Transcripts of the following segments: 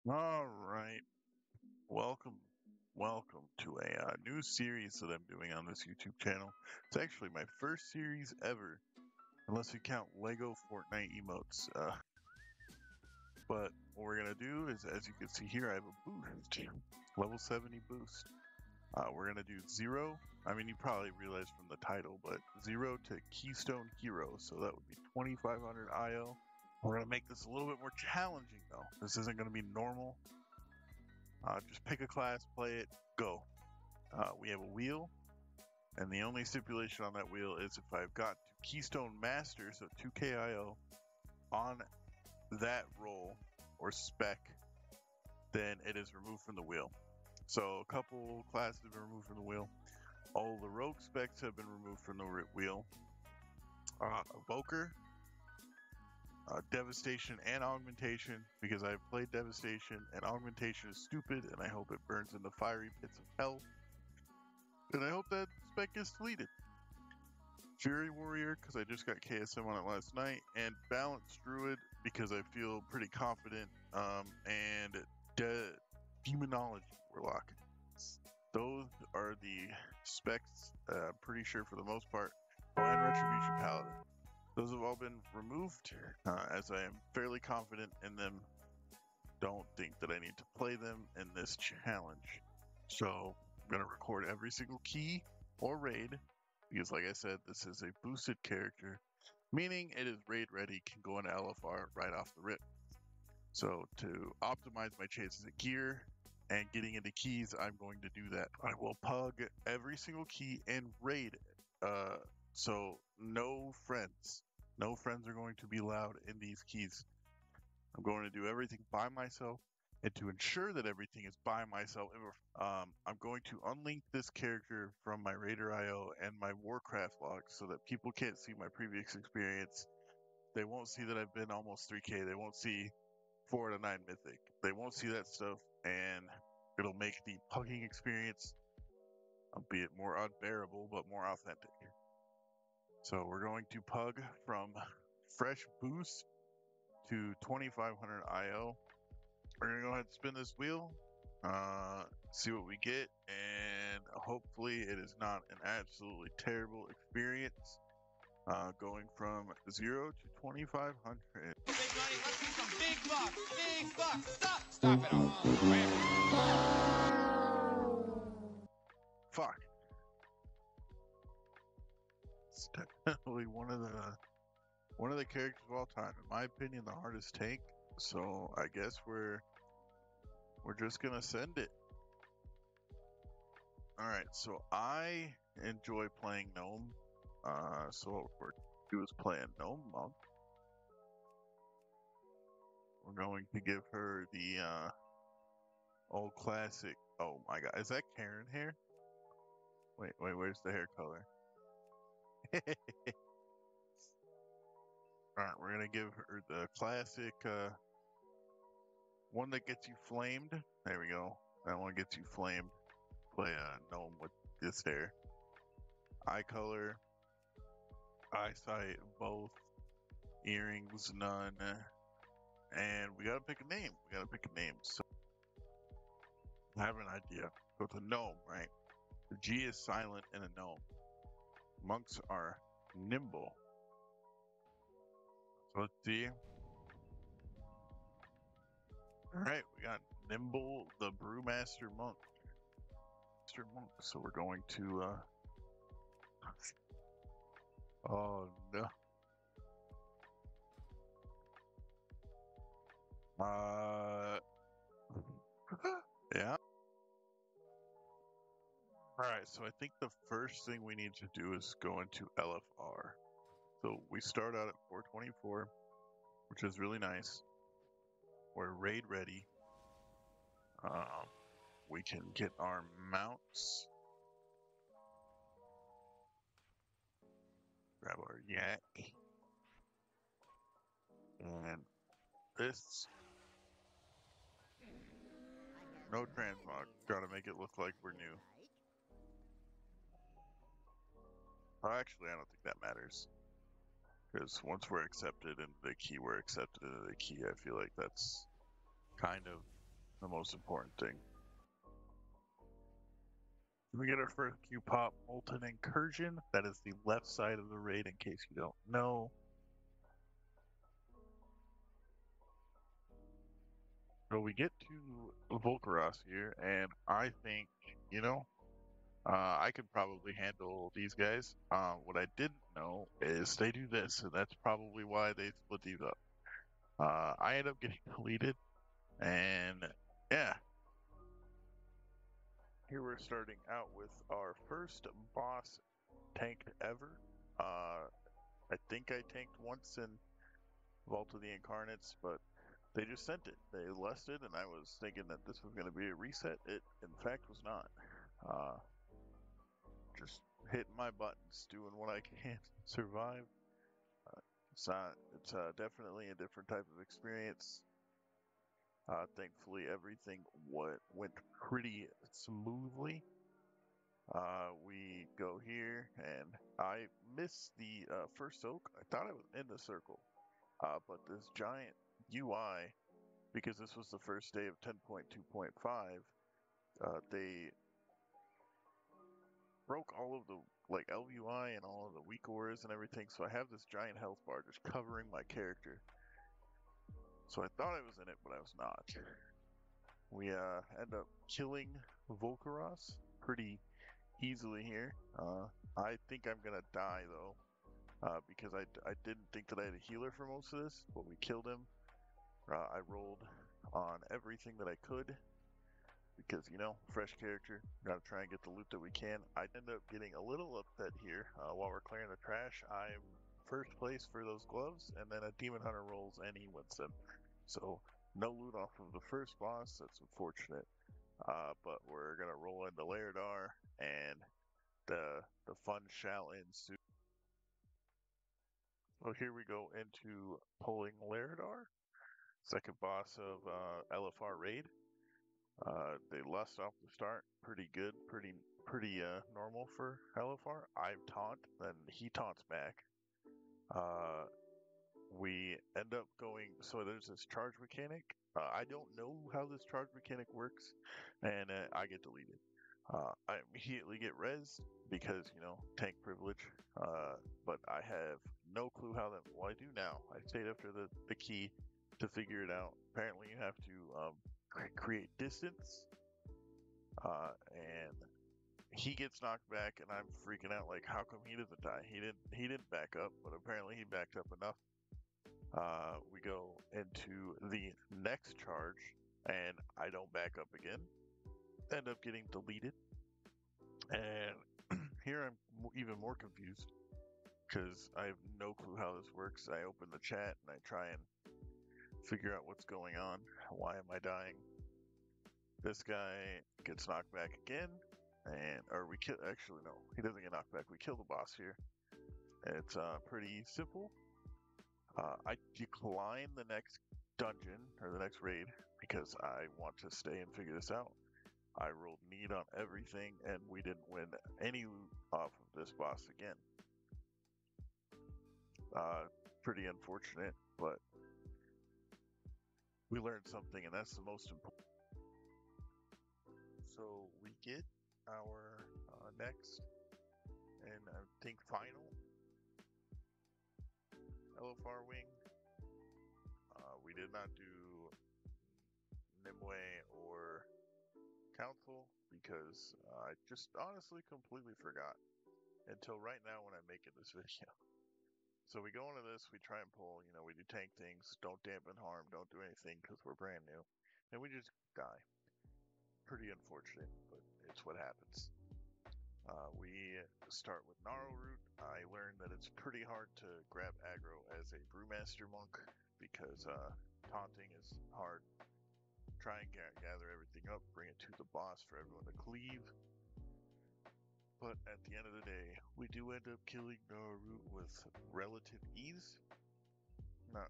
All right. Welcome. Welcome to a new series that I'm doing on this YouTube channel. It's actually my first series ever, unless you count Lego Fortnite emotes. But what we're going to do is, as you can see here, I have a boost, level 70 boost. We're going to do 0. I mean, you probably realized from the title, but 0 to Keystone Hero. So that would be 2500 IO. We're going to make this a little bit more challenging, though. This isn't going to be normal. Just pick a class, play it, go. We have a wheel, and the only stipulation on that wheel is if I've got to Keystone Master, so 2KIO, on that role or spec, then it is removed from the wheel. So a couple classes have been removed from the wheel. All the rogue specs have been removed from the wheel. Evoker, Devastation, and Augmentation, because I've played Devastation, and Augmentation is stupid, and I hope it burns in the fiery pits of hell. And I hope that spec gets deleted. Fury Warrior, because I just got KSM on it last night, and Balanced Druid, because I feel pretty confident, and Demonology Warlock. Those are the specs, pretty sure for the most part. Oh, and Retribution Paladin. Those have all been removed, as I am fairly confident in them. Don't think that I need to play them in this challenge. So I'm going to record every single key or raid, because like I said, this is a boosted character, meaning it is raid ready, can go into LFR right off the rip. So to optimize my chances at gear and getting into keys, I'm going to do that. I will pug every single key and raid it. So no friends. No friends are going to be allowed in these keys. I'm going to do everything by myself. And to ensure that everything is by myself, I'm going to unlink this character from my Raider IO and my Warcraft log so that people can't see my previous experience. They won't see that I've been almost 3K. They won't see 4 to 9 Mythic. They won't see that stuff, and it'll make the pugging experience, albeit more unbearable, but more authentic. So we're going to pug from fresh boost to 2500 IO. We're going to go ahead and spin this wheel, see what we get, and hopefully it is not an absolutely terrible experience, going from 0 to 2500. Big money, must be some big bucks, big bucks. Stop it all. Fuck. It's definitely one of the characters of all time. In my opinion, the hardest tank. So I guess we're just gonna send it. All right. So I enjoy playing Gnome. So what we're do is play a Gnome monk. We're going to give her the old classic. Oh my god, is that Karen hair? Wait, where's the hair color? Alright, we're gonna give her the classic one that gets you flamed. There we go. That one gets you flamed. Play a gnome with this hair. Eye color, eyesight, both. Earrings, none. And we gotta pick a name. So I have an idea. So it's a gnome, right? The G is silent in a gnome. Monks are nimble. So let's see. Alright, we got Nimble the Brewmaster Monk. So we're going to oh no. Yeah. Alright, so I think the first thing we need to do is go into LFR. So we start out at 424, which is really nice. We're raid ready. We can get our mounts. Grab our yak. And this. No transmog. Gotta make it look like we're new. Oh, actually, I don't think that matters. Because once we're accepted into the key, we're accepted into the key. I feel like that's kind of the most important thing. We get our first Q pop Molten Incursion. That is the left side of the raid, in case you don't know. So we get to Volcaros here, and I think, you know, I could probably handle these guys. What I didn't know is they do this, and that's probably why they split these up. I end up getting deleted, and yeah, here we're starting out with our first boss tanked ever. I think I tanked once in Vault of the Incarnates, but they just sent it. They left it, and I was thinking that this was going to be a reset. It, in fact, was not. Just hitting my buttons, doing what I can to survive. It's not. It's definitely a different type of experience. Thankfully, everything went pretty smoothly. We go here, and I missed the first soak. I thought I was in the circle, but this giant UI, because this was the first day of 10.2.5, they broke all of the like LUI and all of the weak auras and everything. So I have this giant health bar just covering my character. So I thought I was in it, but I was not. We end up killing Volcaros pretty easily here. I think I'm gonna die though, because I didn't think that I had a healer for most of this, but we killed him. I rolled on everything that I could because, you know, fresh character, gotta try and get the loot that we can. I end up getting a little upset here while we're clearing the trash. I'm first place for those gloves, and then a demon hunter rolls and he wins them. So no loot off of the first boss. That's unfortunate. But we're gonna roll into Lairdar, and the fun shall ensue. So here we go into pulling Lairdar, second boss of LFR raid. They lust off the start, pretty good, pretty normal for LFR. I taunt, then he taunts back. We end up going, so there's this charge mechanic. I don't know how this charge mechanic works, and I get deleted. I immediately get rezzed because, you know, tank privilege, but I have no clue how that, well, I do now. I stayed after the key to figure it out. Apparently you have to create distance, and he gets knocked back, and I'm freaking out like, how come he doesn't die? He didn't back up, but apparently he backed up enough. We go into the next charge, and I don't back up again. End up getting deleted, and here I'm even more confused because I have no clue how this works. I open the chat and I try and figure out what's going on. Why am I dying? This guy gets knocked back again, and or we kill. Actually, no, he doesn't get knocked back. We kill the boss here. It's pretty simple. I decline the next dungeon or the next raid because I want to stay and figure this out. I rolled need on everything, and we didn't win any loot off of this boss again. Pretty unfortunate, but we learned something, and that's the most important. So we get our next and I think final LFR wing. We did not do Nimue or Council because I just honestly completely forgot until right now when I'm making this video. So we go into this, we try and pull, you know, we do tank things, don't dampen harm, don't do anything because we're brand new, and we just die. Pretty unfortunate, but it's what happens. We start with Gnarl Root. I learned that it's pretty hard to grab aggro as a brewmaster monk because taunting is hard. Try and gather everything up, bring it to the boss for everyone to cleave. But at the end of the day, we do end up killing Gnarl Root with relative ease. Not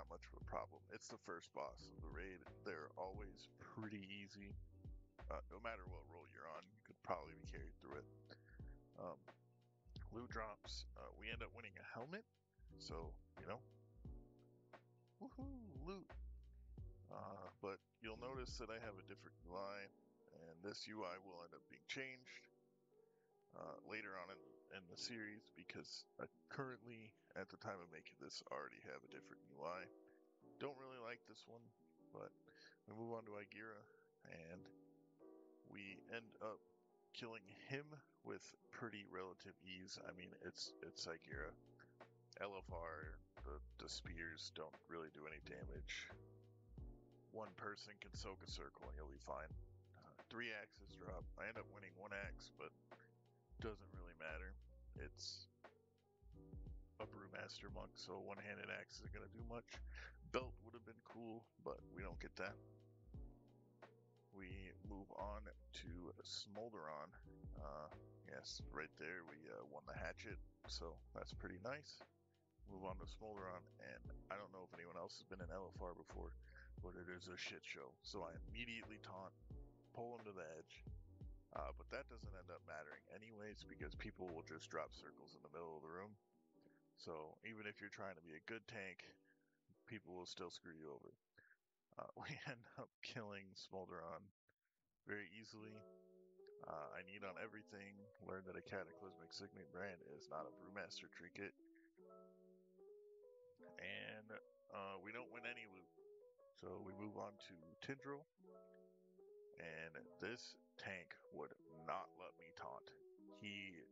much of a problem. It's the first boss of the raid. They're always pretty easy. No matter what role you're on, you could probably be carried through it. Loot drops. We end up winning a helmet, so you know, woohoo, loot. But you'll notice that I have a different UI, and this UI will end up being changed later on in the series because I currently, at the time of making this, already have a different UI. Don't really like this one, but we move on to Igira, and we end up killing him with pretty relative ease. I mean, it's Igira. LFR, the spears don't really do any damage. One person can soak a circle and you'll be fine. 3 axes drop. I end up winning 1 axe, but doesn't really matter. It's a brewmaster monk, so a one-handed axe isn't going to do much. Belt would have been cool, but we don't get that. We move on to Smolderon. Yes, right there we won the hatchet, so that's pretty nice. Move on to Smolderon, and I don't know if anyone else has been in LFR before, but it is a shit show. So I immediately taunt, pull him to the edge, but that doesn't end up mattering anyways because people will just drop circles in the middle of the room. So even if you're trying to be a good tank, people will still screw you over. We end up killing Smolderon very easily. I need on everything. Learn that a cataclysmic signet brand is not a brewmaster trinket. And we don't win any loot. So we move on to Tindril. And this tank would not let me taunt. He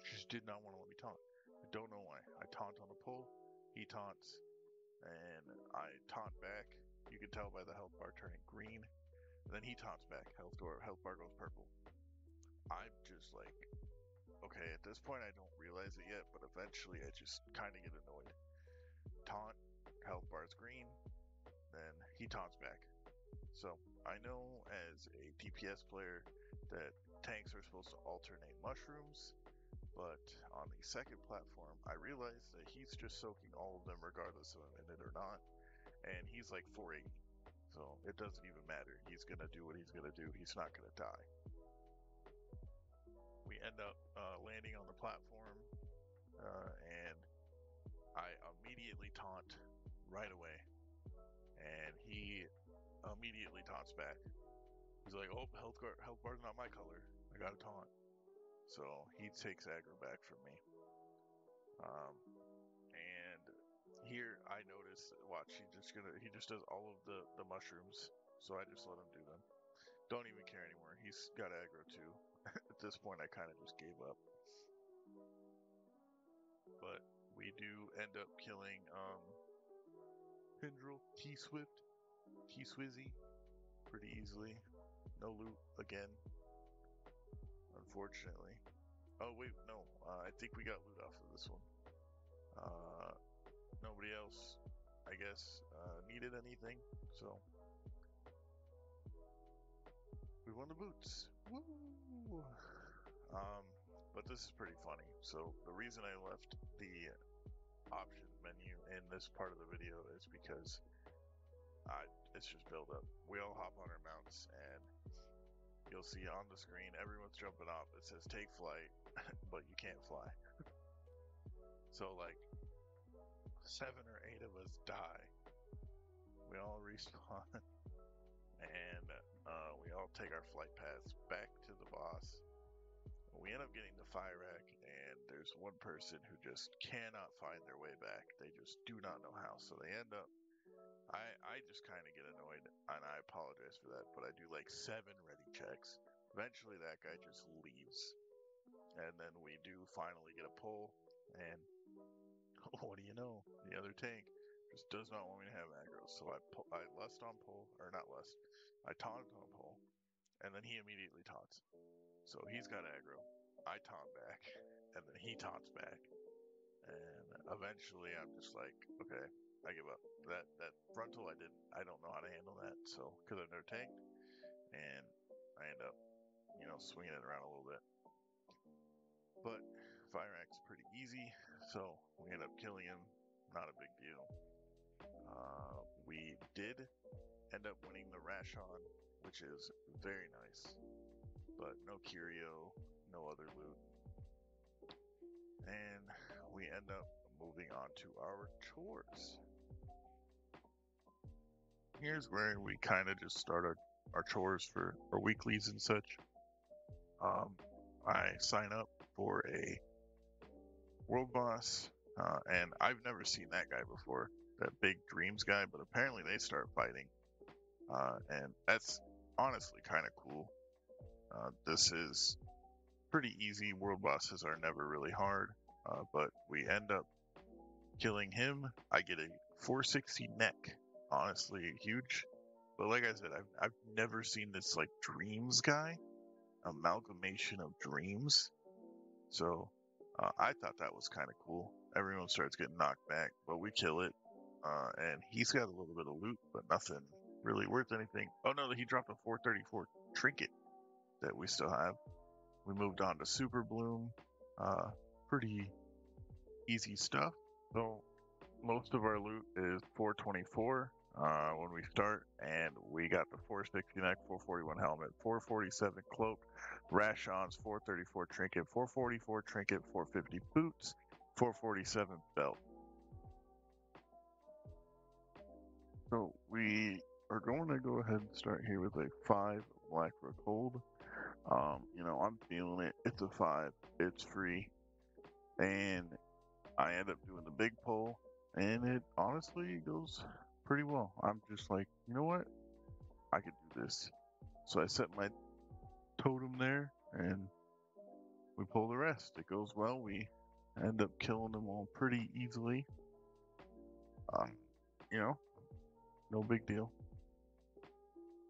just did not want to let me taunt. I don't know why. I taunt on a pull, he taunts, and I taunt back. You can tell by the health bar turning green. And then he taunts back. Health bar goes purple. I'm just like, okay, at this point I don't realize it yet, but eventually I just kind of get annoyed. Taunt, health bar's green, then he taunts back. So I know as a DPS player that tanks are supposed to alternate mushrooms, but on the second platform I realized that he's just soaking all of them regardless of a minute or not, and he's like 480. So it doesn't even matter. He's gonna do what he's gonna do. He's not gonna die. We end up landing on the platform, and I immediately taunt right away, and he immediately taunts back. He's like, "Oh, health bar's not my color. I got a taunt." So he takes aggro back from me. And here I notice, watch, he just does all of the mushrooms. So I just let him do them. Don't even care anymore. He's got aggro too. At this point, I kind of just gave up. But we do end up killing Tindril, T-Swizzy pretty easily. No loot again, unfortunately. Oh wait, no. I think we got loot off of this one. Nobody else, I guess, needed anything, so we won the boots. Woo! But this is pretty funny. So the reason I left the options menu in this part of the video is because it's just build up. We all hop on our mounts, and you'll see on the screen everyone's jumping off. It says take flight, but you can't fly. So like 7 or 8 of us die. We all respawn, and we all take our flight paths back to the boss. We end up getting the fire rack, and there's one person who just cannot find their way back. They just do not know how, so they end up. I just kind of get annoyed, and I apologize for that, but I do like 7 ready checks. Eventually, that guy just leaves, and then we do finally get a pull, and what do you know? The other tank just does not want me to have aggro, so I lust on pull, or not lust. I taunted on pull, and then he immediately taunts. So he's got aggro. I taunt back, and then he taunts back, and eventually I'm just like, okay, I give up. That frontal I don't know how to handle that, so because I've never tanked, and I end up, swinging it around a little bit. But fire axe is pretty easy, so we end up killing him. Not a big deal. We did end up winning the Rashon, which is very nice, but no curio, no other loot. And we end up moving on to our chores. here's where we kind of just start our chores for our weeklies and such. I sign up for a world boss, and I've never seen that guy before, that big dreams guy, but apparently they start fighting, and that's honestly kind of cool. This is pretty easy. World bosses are never really hard, but we end up killing him. I get a 460 neck, honestly huge. But like I said, I've never seen this like dreams guy, amalgamation of dreams. So I thought that was kind of cool. Everyone starts getting knocked back, but we kill it. And he's got a little bit of loot, but nothing really worth anything. Oh no, he dropped a 434 trinket that we still have. We moved on to Super Bloom. Pretty easy stuff. So most of our loot is 424 when we start, and we got the 460 neck, 441 helmet, 447 cloak, rations, 434 trinket, 444 trinket, 450 boots, 447 belt. So we are going to go ahead and start here with a 5 black rook hold. I'm feeling it. It's a 5. It's free. And I end up doing the big pull, and it honestly goes pretty well. I'm just like, you know what? I could do this. So I set my totem there, and we pull the rest. It goes well. We end up killing them all pretty easily. You know, no big deal.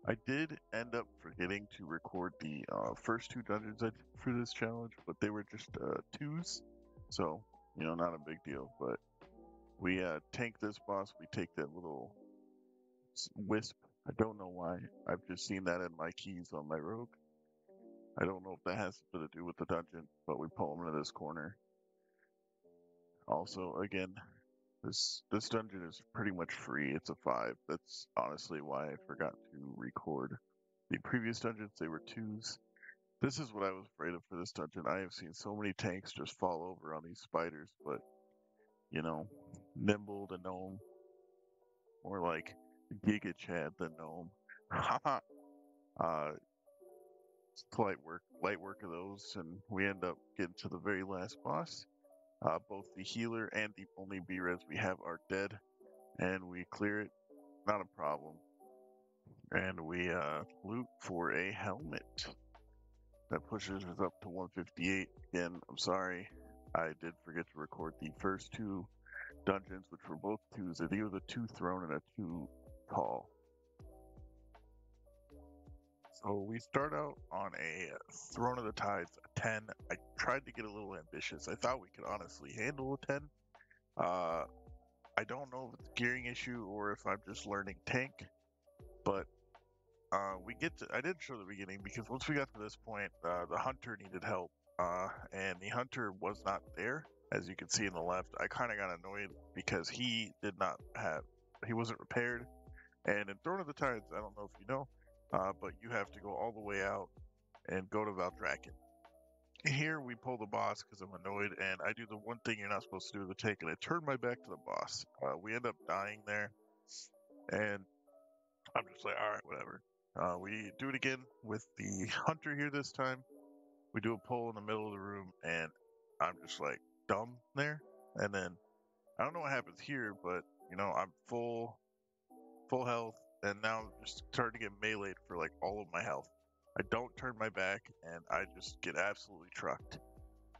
I did end up forgetting to record the first 2 dungeons I did for this challenge, but they were just 2s, so not a big deal. But we tank this boss. We take that little wisp. I don't know why. I've just seen that in my keys on my rogue. I don't know if that has something to do with the dungeon, but we pull him into this corner. Also, again, this dungeon is pretty much free. It's a 5. That's honestly why I forgot to record the previous dungeons. They were 2s. This is what I was afraid of for this dungeon. I have seen so many tanks just fall over on these spiders, but Nimble the gnome, or like Giga Chad the gnome. It's light work of those, and we end up getting to the very last boss. Both the healer and the only B-res we have are dead, and we clear it, not a problem. And we loot for a helmet that pushes us up to 158. Again, I'm sorry, I did forget to record the first 2 dungeons, which were both 2s. I think it was a 2 throne and a 2 tall. So we start out on a Throne of the Tides, a 10. I tried to get a little ambitious. I thought we could honestly handle a 10. I don't know if it's a gearing issue or if I'm just learning tank, but I didn't show the beginning because once we got to this point, the hunter needed help, and the hunter was not there, as you can see in the left. I kind of got annoyed because he wasn't repaired, and in Throne of the Tides, I don't know if you know, but you have to go all the way out and go to Valdraken. Here we pull the boss because I'm annoyed, and I do the one thing you're not supposed to do with the tank, and I turn my back to the boss. We end up dying there, and I'm just like, alright, whatever. We do it again with the hunter here this time. We do a pull in the middle of the room, and I'm just like dumb there. And then I don't know what happens here, but I'm full health, and now I'm just starting to get meleeed for like all of my health. I don't turn my back, and I just get absolutely trucked.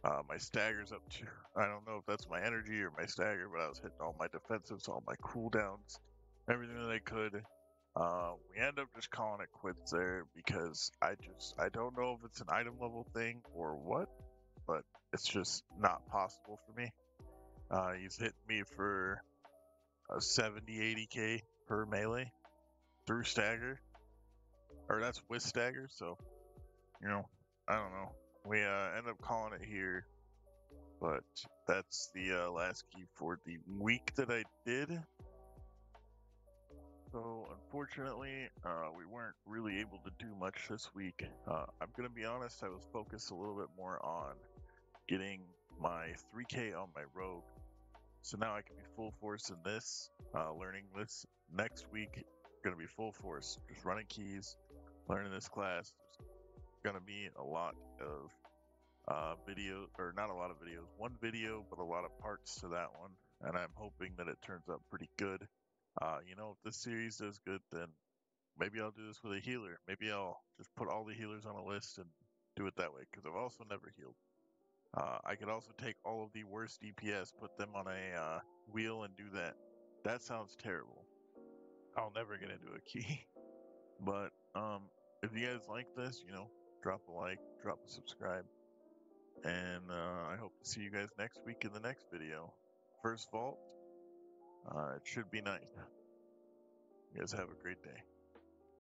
My stagger's up to, I don't know if that's my energy or my stagger, but I was hitting all my defensives, all my cooldowns, everything that I could. We end up just calling it quits there because I don't know if it's an item level thing or what, but it's just not possible for me. He's hitting me for a 70-80k per melee through stagger, or that's with stagger, so I don't know. We end up calling it here, but that's the last key for the week that I did. So unfortunately, we weren't really able to do much this week. I'm gonna be honest, I was focused a little bit more on getting my 3k on my rogue. So now I can be full force in this, learning this next week. going to be full force, just running keys, learning this class. There's going to be a lot of video, or not a lot of videos, one video, but a lot of parts to that one. And I'm hoping that it turns out pretty good. If this series does good, then maybe I'll do this with a healer. Maybe I'll just put all the healers on a list and do it that way, because I've also never healed. I could also take all of the worst DPS, put them on a wheel, and do that. That sounds terrible. I'll never get into a key. But if you guys like this, drop a like, drop a subscribe, and I hope to see you guys next week in the next video. First vault, it should be nice. You guys have a great day.